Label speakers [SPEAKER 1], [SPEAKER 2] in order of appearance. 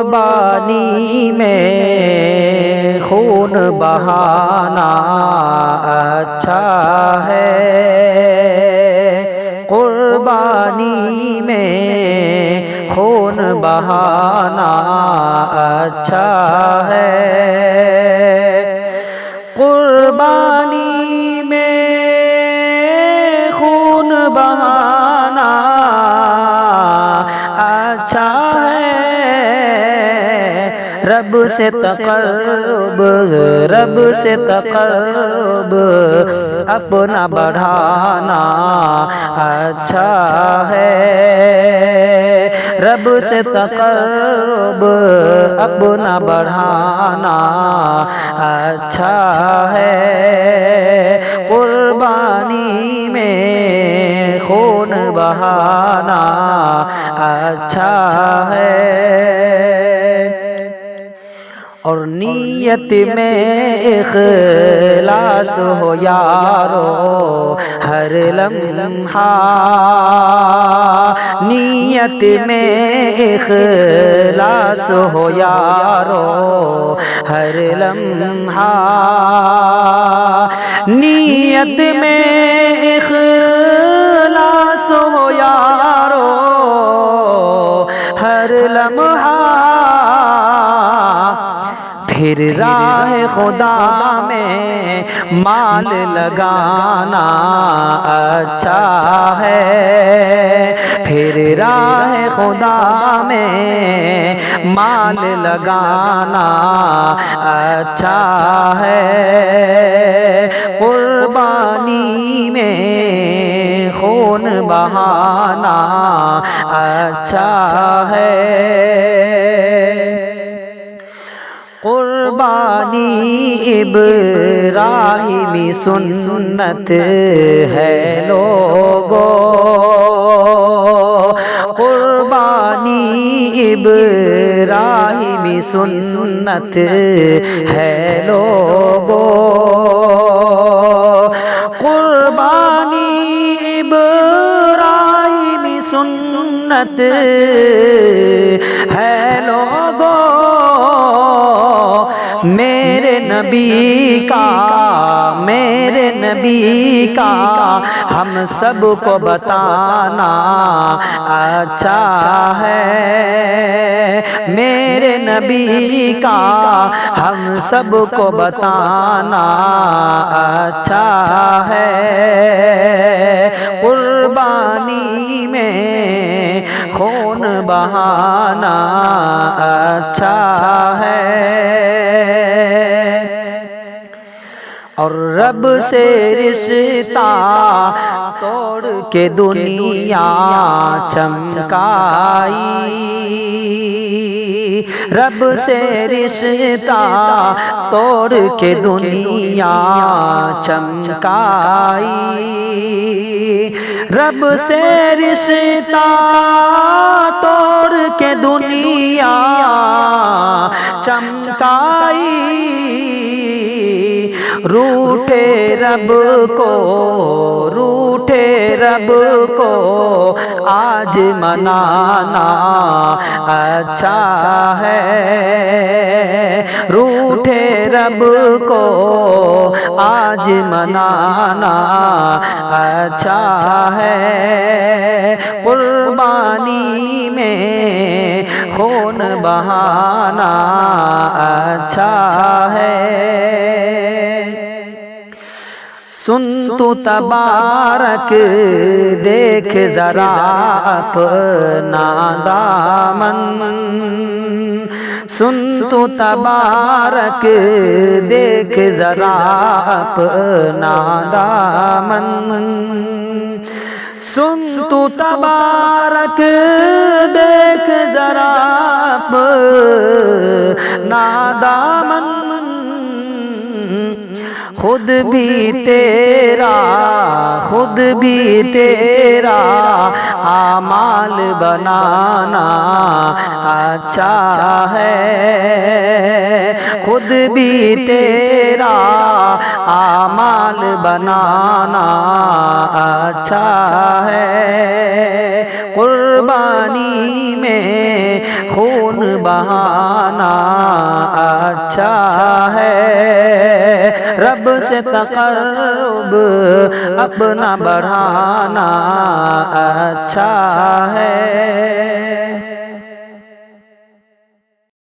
[SPEAKER 1] قربانی میں خون بہانا اچھا ہے، قربانی میں خون بہانا اچھا ہے، قربانی میں خون بہانا اچھا ہے، رب سے تقرب، رب سے تقرب اپنا بڑھانا اچھا ہے، رب سے تقرب اپنا بڑھانا اچھا ہے، قربانی میں خون بہانا اچھا ہے، اور نیت میں اخلاص ہو یارو ہر لمحہ، نیت میں اخلاص ہو یارو ہر لمحہ، نیت میں اخلاص ہو یارو ہر لمحہ، پھر راہ خدا میں مال لگانا اچھا ہے، پھر راہ خدا میں مال لگانا اچھا ہے، قربانی میں خون بہانا اچھا ہے، قربانی ابراہیمی سنت ہے لوگو، قربانی ابراہیمی سنت ہے لوگو، قربانی ابراہیمی سنت ہے لوگو، میرے نبی کا، میرے نبی کا ہم سب کو بتانا اچھا ہے، میرے نبی کا ہم سب کو بتانا اچھا ہے، قربانی میں خون بہانا اچھا ہے، اور رب سے رشتہ توڑ کے دنیا چمکائی، رب سے رشتہ توڑ کے دنیا چمکائی، رب سے رشتہ توڑ کے دنیا چمکائی، روٹھے رب کو، روٹھے رب کو آج منانا اچھا ہے، روٹھے رب کو آج منانا اچھا ہے، قربانی میں خون بہانا اچھا ہے، سن تو تبارک دیکھ ذرا اپنا دامن، سن تو تبارک دیکھ ذرا اپنا دامن، سن تو تبارک دیکھ ذرا اپنا دامن، خود بھی تیرا اعمال بنانا اچھا ہے، خود بھی تیرا اعمال بنانا اچھا ہے، قربانی میں خون بہانا اچھا ہے، رب سے تقرب اپنا بڑھانا اچھا ہے۔